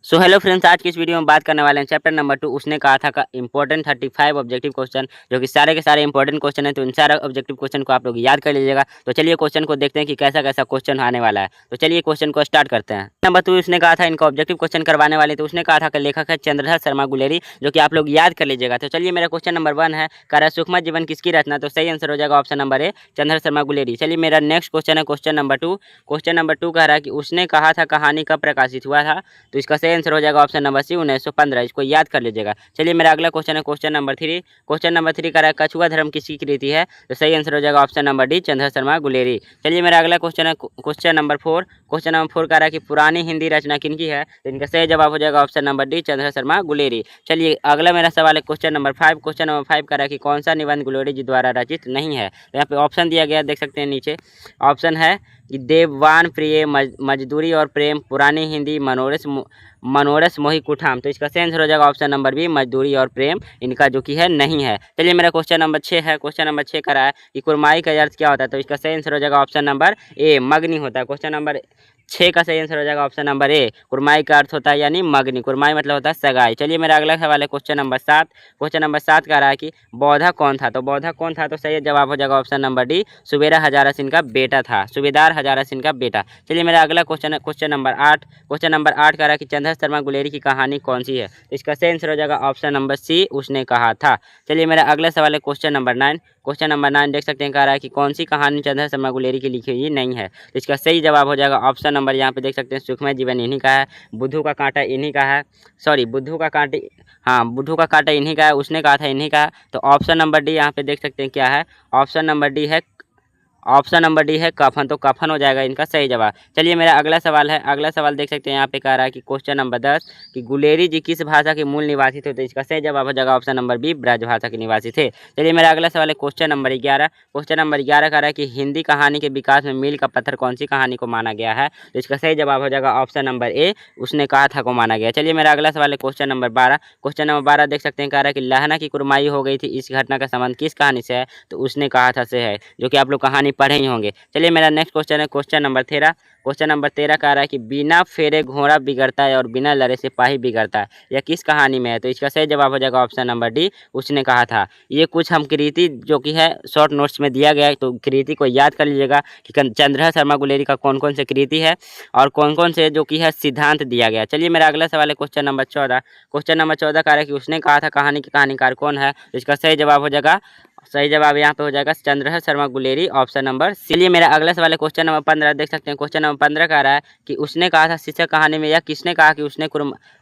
So hello friends, आज की इस वीडियो में बात करने वाले हैं चैप्टर नंबर 2 उसने कहा था का इंपॉर्टेंट 35 ऑब्जेक्टिव क्वेश्चन, जो कि सारे के सारे इंपॉर्टेंट क्वेश्चन है। तो इन सारे ऑब्जेक्टिव क्वेश्चन को आप लोग याद कर लीजिएगा। तो चलिए क्वेश्चन को देखते हैं कि कैसा कैसा क्वेश्चन आने वाला है। तो चलिए क्वेश्चन को स्टार्ट करते हैं। नंबर 2 उसने कहा था इनका ऑब्जेक्टिव क्वेश्चन करवाने वाले, तो उसने कहा था कि लेखक है चंद्रधर शर्मा गुलेरी, जो कि आप लोग याद कर लीजिएगा। तो चलिए मेरा क्वेश्चन नंबर 1 है, कह रहा है सूक्ष्म जीवन किसकी रचना। तो सही आंसर हो जाएगा option number A, Chandradhar Sharma Guleri. चलिए मेरा नेक्स्ट क्वेश्चन है क्वेश्चन नंबर 2। क्वेश्चन नंबर 2 कह रहा है कि उसने कहा था कहानी कब प्रकाशित हुआ था। तो इसका सही आंसर हो जाएगा ऑप्शन नंबर सी, 1915। इसको याद कर लीजिएगा। चलिए मेरा अगला क्वेश्चन है क्वेश्चन नंबर 3। क्वेश्चन नंबर 3 कह रहा है कछुआ धर्म किसकी कृति है। तो सही आंसर हो जाएगा option number D, Chandradhar Sharma Guleri. चलिए मेरा अगला क्वेश्चन है क्वेश्चन नंबर 4। क्वेश्चन नंबर 4 कह रहा है कि पुरानी हिंदी रचना किनकी है। तो इनका सही जवाब हो जाएगा option number D, Chandradhar Sharma Guleri. चलिए अगला मेरा सवाल है क्वेश्चन नंबर 5। क्वेश्चन नंबर 5 कह रहा है कि कौन सा निबंध गुलेरी जी द्वारा रचित नहीं है। तो यहाँ पे ऑप्शन दिया गया, देख सकते हैं नीचे। ऑप्शन है कि देववान प्रिय, मजदूरी और प्रेम, पुरानी हिंदी, मनोरस मोही कुठाम। तो इसका सही आंसर हो जाएगा ऑप्शन नंबर बी, मजदूरी और प्रेम। इनका जो कि है नहीं है। चलिए मेरा क्वेश्चन नंबर 6 है। क्वेश्चन नंबर 6 करा है कि कुरमाई का अर्थ क्या होता है। तो इसका सही आंसर हो जाएगा ऑप्शन नंबर ए, मगनी होता है। क्वेश्चन नंबर 6 का सही आंसर हो जाएगा ऑप्शन नंबर ए, कुरमाई का अर्थ होता है यानी मगनी। कुरमाई मतलब होता है सगाई। चलिए मेरा अगला सवाल है क्वेश्चन नंबर 7। क्वेश्चन नंबर 7 कह रहा है कि बौद्धा कौन था। तो बौद्धा कौन था। तो सही जवाब हो जाएगा ऑप्शन नंबर डी, सुबेरा हजारा सिंह का बेटा था, सूबेदार हजारा सिंह का बेटा। चलिए मेरा अगला क्वेश्चन है क्वेश्चन नंबर 8। क्वेश्चन नंबर 8 कह रहा है कि चंद्रधर शर्मा गुलेरी की कहानी कौन सी है। तो इसका सही आंसर हो जाएगा ऑप्शन नंबर सी, उसने कहा था। चलिए मेरा अगला सवाल है क्वेश्चन नंबर 9। क्वेश्चन नंबर 9 देख सकते हैं, कह रहा है कि कौन सी कहानी चंद्रधर शर्मा गुलेरी की लिखी हुई नहीं है। तो इसका सही जवाब हो जाएगा ऑप्शन नंबर, यहाँ पे देख सकते हैं, सूक्ष्म जीवन इन्हीं का है, बुद्धू का कांटा इन्हीं का है, सॉरी बुद्धू का कांटे, हाँ बुद्धू का कांटा इन्हीं का है, उसने कहा था इन्हीं का है। तो ऑप्शन नंबर डी यहाँ पे देख सकते हैं क्या है, ऑप्शन नंबर डी है, ऑप्शन नंबर डी है कफन। तो कफन हो जाएगा इनका सही जवाब। चलिए मेरा अगला सवाल है। अगला सवाल देख सकते हैं, यहाँ पे कह रहा है कि क्वेश्चन नंबर 10 कि गुलेरी जी किस भाषा के मूल निवासी थे। तो इसका सही जवाब हो जाएगा ऑप्शन नंबर बी, ब्रज भाषा के निवासी थे। चलिए मेरा अगला सवाल है क्वेश्चन नंबर 11। क्वेश्चन नंबर 11 कह रहा है कि हिंदी कहानी के विकास में मील का पत्थर कौन सी कहानी को माना गया है। तो इसका सही जवाब हो जाएगा ऑप्शन नंबर ए, उसने कहा था को माना गया। चलिए मेरा अगला सवाल है क्वेश्चन नंबर 12। क्वेश्चन नंबर 12 देख सकते हैं, कह रहा है कि लहना की कुरमाई हो गई थी, इस घटना का संबंध किस कहानी से है। तो उसने कहा था से है, जो कि आप लोग कहानी पढ़े ही होंगे। चलिए मेरा नेक्स्ट क्वेश्चन है क्वेश्चन नंबर 13। क्वेश्चन नंबर 13 कह रहा है कि बिना फेरे घोड़ा बिगड़ता है और बिना लड़े सिपाही बिगड़ता है, यह किस कहानी में है। तो इसका सही जवाब हो जाएगा ऑप्शन नंबर डी, उसने कहा था। ये कुछ हम कृति जो कि है शॉर्ट नोट्स में दिया गया है, तो कृति को याद कर लीजिएगा कि चंद्रधर शर्मा गुलेरी का कौन कौन से कृति है और कौन कौन से जो कि है सिद्धांत दिया गया। चलिए मेरा अगला सवाल है क्वेश्चन नंबर 14। क्वेश्चन नंबर 14 कह रहा है कि उसने कहा था कहानी के कहानीकार कौन है। तो इसका सही जवाब हो जाएगा, सही जवाब यहाँ पे हो जाएगा Chandradhar Sharma Guleri, option number C. चलिए मेरा अगला सवाल है क्वेश्चन नंबर 15। देख सकते हैं क्वेश्चन नंबर 15 कह रहा है कि उसने कहा था शीर्षक कहानी में, या किसने कहा कि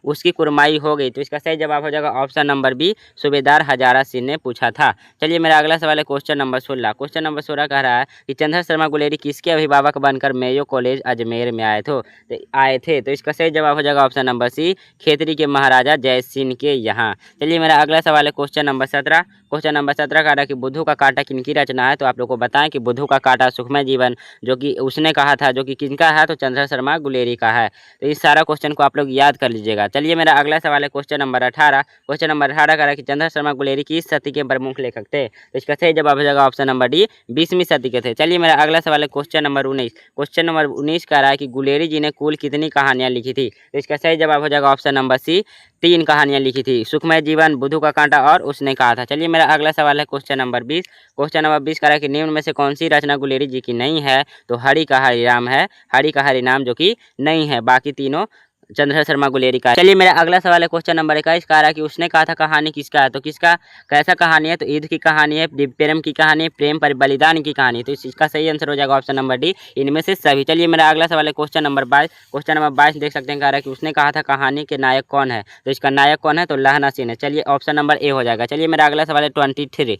उसकी कुरमाई हो गई। तो इसका सही जवाब हो जाएगा ऑप्शन नंबर बी, सूबेदार हजारा सिंह ने पूछा था। चलिए मेरा अगला सवाल है क्वेश्चन नंबर 16। क्वेश्चन नंबर 16 कह रहा है कि चंद्रधर शर्मा गुलेरी किसके अभिभावक बनकर मेयो कॉलेज अजमेर में आए थे। तो इसका सही जवाब हो जाएगा ऑप्शन नंबर सी, खेतरी के महाराजा जय सिंह के यहाँ। चलिए मेरा अगला सवाल है क्वेश्चन नंबर 17। क्वेश्चन नंबर 17 कह रहा है कि बुद्धू का कांटा किनकी रचना है। तो आप लोग को बताएं कि बुद्धू का कांटा सूक्ष्म जीवन जो कि उसने कहा था, जो कि किनका है। तो चंद्रधर शर्मा गुलेरी का है। तो इस सारा क्वेश्चन को आप लोग याद कर लीजिएगा। चलिए मेरा अगला सवाल है क्वेश्चन नंबर 18। क्वेश्चन नंबर 18 कह रहा है कि चंद्रधर शर्मा गुलेरी किस सदी के प्रमुख लेखक थे। तो इसका सही जवाब हो जाएगा ऑप्शन नंबर डी, 20वीं सदी के थे। चलिए मेरा अगला सवाल है क्वेश्चन नंबर 19। क्वेश्चन नंबर 19 कह रहा है कि गुलेरी जी ने कुल कितनी कहानियां लिखी थी। तो इसका सही जवाब हो जाएगा ऑप्शन नंबर सी, 3 कहानियां लिखी थी, सुखमय जीवन, बुद्धू का कांटा और उसने कहा था। चलिए मेरा अगला सवाल है क्वेश्चन नंबर 20। क्वेश्चन नंबर 20 कह रहा है कि निम्न में से कौन सी रचना गुलेरी जी की नहीं है। तो हरि का हरिनाम है, हरि का हरिनाम जो कि नहीं है, बाकी तीनों चंद्रधर शर्मा गुलेरी का है। चलिए मेरा अगला सवाल है क्वेश्चन नंबर 21। कह रहा है कि उसने कहा था कहानी किसका है। तो किसका कैसा कहानी है। तो ईद की कहानी है, प्रेम की कहानी है, प्रेम पर बलिदान की कहानी। तो इसका सही आंसर हो जाएगा ऑप्शन नंबर डी, इनमें से सभी। चलिए मेरा अगला सवाल है क्वेश्चन नंबर 22। क्वेश्चन नंबर 22 देख सकते हैं, कह रहा है कि उसने कहा था कहानी के नायक कौन है। तो इसका नायक कौन है। तो लहना सिंह है। चलिए ऑप्शन नंबर ए हो जाएगा। चलिए मेरा अगला सवाल है 23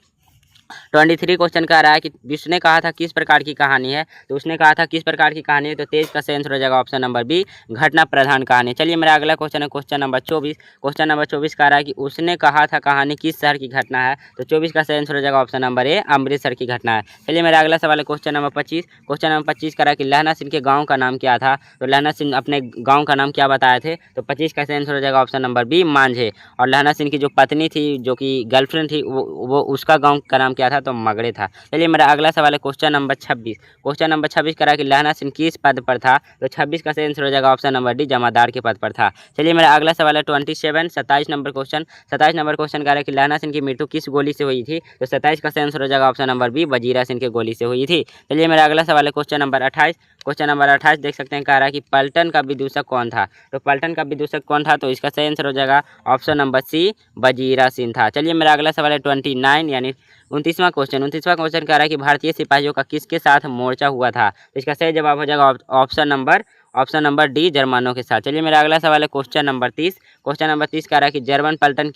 क्वेश्चन कह रहा है कि उसने कहा था किस प्रकार की कहानी है। तो उसने कहा था किस प्रकार की कहानी है। तो तेज का सही आंसर हो जाएगा ऑप्शन नंबर बी, घटना प्रधान कहानी। चलिए मेरा अगला क्वेश्चन है क्वेश्चन नंबर 24। क्वेश्चन नंबर 24 कह रहा है कि उसने कहा था कहानी किस शहर की घटना है। तो 24 का सही आंसर हो जाएगा ऑप्शन नंबर ए, अमृतसर की घटना है। चलिए मेरा अगला सवाल है क्वेश्चन नंबर 25। क्वेश्चन नंबर 25 कह रहा है कि लहना सिंह के गाँव का नाम क्या था। तो लहना सिंह अपने गाँव का नाम क्या बताए थे। तो 25 का सही आंसर हो जाएगा ऑप्शन नंबर बी, मांझे। और लहना सिंह की जो पत्नी थी, जो कि गर्लफ्रेंड थी, वो उसका गाँव का नाम क्या था, तो मगड़े था। चलिए मेरा अगला सवाल है क्वेश्चन नंबर 26। क्वेश्चन नंबर 26 करा कि लहना सिंह किस पद पर था, तो 26 का सही आंसर हो जाएगा ऑप्शन नंबर डी, जमादार के पद पर था। चलिए मेरा अगला सवाल है 27 नंबर क्वेश्चन। 27 नंबर क्वेश्चन करा कि लहना सिंह की मृत्यु किस गोली से हुई थी, तो 27 का सही आंसर हो जाएगा option number B, Wazira Singh की गोली से हुई थी। चलिए मेरा अगला सवाल है क्वेश्चन नंबर 28। क्वेश्चन नंबर 28 देख सकते हैं, कह रहा है कि पलटन का विदूषक कौन था, तो पलटन का विदूषक कौन था, तो इसका सही आंसर हो जाएगा option number C, Wazira Singh था। चलिए मेरा अगला सवाल है 29 यानी 29वां क्वेश्चन। 29वां क्वेश्चन कह रहा है कि भारतीय सिपाहियों का किसके साथ मोर्चा हुआ था, तो इसका सही जवाब हो जाएगा ऑप्शन नंबर डी, जर्मनों के साथ। चलिए मेरा अगला सवाल है क्वेश्चन नंबर 30। क्वेश्चन नंबर 30 कह रहा है कि जर्मन पलटन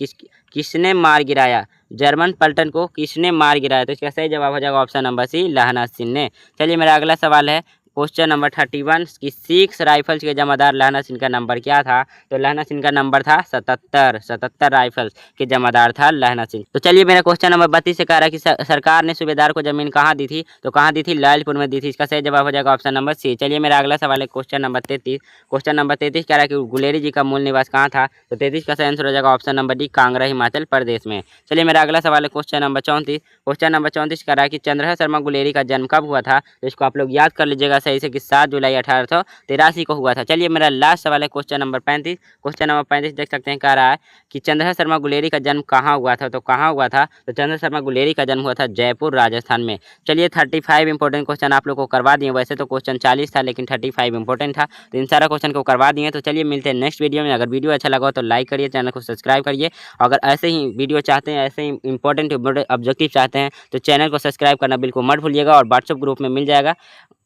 किसने मार गिराया, जर्मन पलटन को किसने मार गिराया, तो इसका सही जवाब हो जाएगा ऑप्शन नंबर सी, लहना सिंह ने। चलिए मेरा अगला सवाल है क्वेश्चन नंबर 31 की सिक्स राइफल्स के जमादार लहना सिंह का नंबर क्या था, तो लहना सिंह का नंबर था 77 राइफल्स के जमादार था लहना सिंह। तो चलिए मेरा क्वेश्चन नंबर 32 से कह रहा है कि सरकार ने सूबेदार को जमीन कहाँ दी थी, तो कहाँ दी थी, लालपुर में दी थी। इसका सही जवाब हो जाएगा ऑप्शन नंबर सी। चलिए मेरा अगला सवाल है क्वेश्चन नंबर 33। क्वेश्चन नंबर 33 कह रहा है कि गुलेरी जी का मूल निवास कहाँ था, तो 33 का सही आंसर हो जाएगा option number D, Kangra Himachal Pradesh में। चलिए मेरा अगला सवाल है क्वेश्चन नंबर 34। क्वेश्चन नंबर 34 कह रहा है कि चंद्रशेखर शर्मा गुलेरी का जन्म कब हुआ था, तो इसको आप लोग याद कर लीजिएगा सही से कि 7 जुलाई 1883 को हुआ था। चलिए मेरा लास्ट सवाल है क्वेश्चन नंबर 35। क्वेश्चन नंबर 35 देख सकते हैं, कह रहा है कि चंद्रशेखर शर्मा गुलेरी का जन्म कहाँ हुआ था, तो कहाँ हुआ था, तो चंद्रशेखर शर्मा गुलेरी का जन्म हुआ था जयपुर राजस्थान में। चलिए 35 इंपॉर्टेंट क्वेश्चन आप लोग को करवा दिए। वैसे तो क्वेश्चन 40 था लेकिन 35 इंपॉर्टेंट था, तो इन सारा क्वेश्चन को करवा दिए। तो चलिए मिलते हैं नेक्स्ट वीडियो में। अगर वीडियो अच्छा लगा हो तो लाइक करिए, चैनल को सब्सक्राइब करिए। अगर ऐसे ही वीडियो चाहते हैं, ऐसे ही इंपॉर्टेंट ऑब्जेक्टिव चाहते हैं, तो चैनल को सब्सक्राइब करना बिल्कुल मत भूलिएगा। और व्हाट्सएप ग्रुप में मिल जाएगा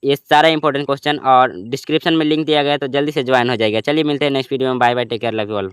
ये सारा इंपॉर्टेंट क्वेश्चन, और डिस्क्रिप्शन में लिंक दिया गया है, तो जल्दी से ज्वाइन हो जाएगा। चलिए मिलते हैं नेक्स्ट वीडियो में। Bye bye, take care, love you all.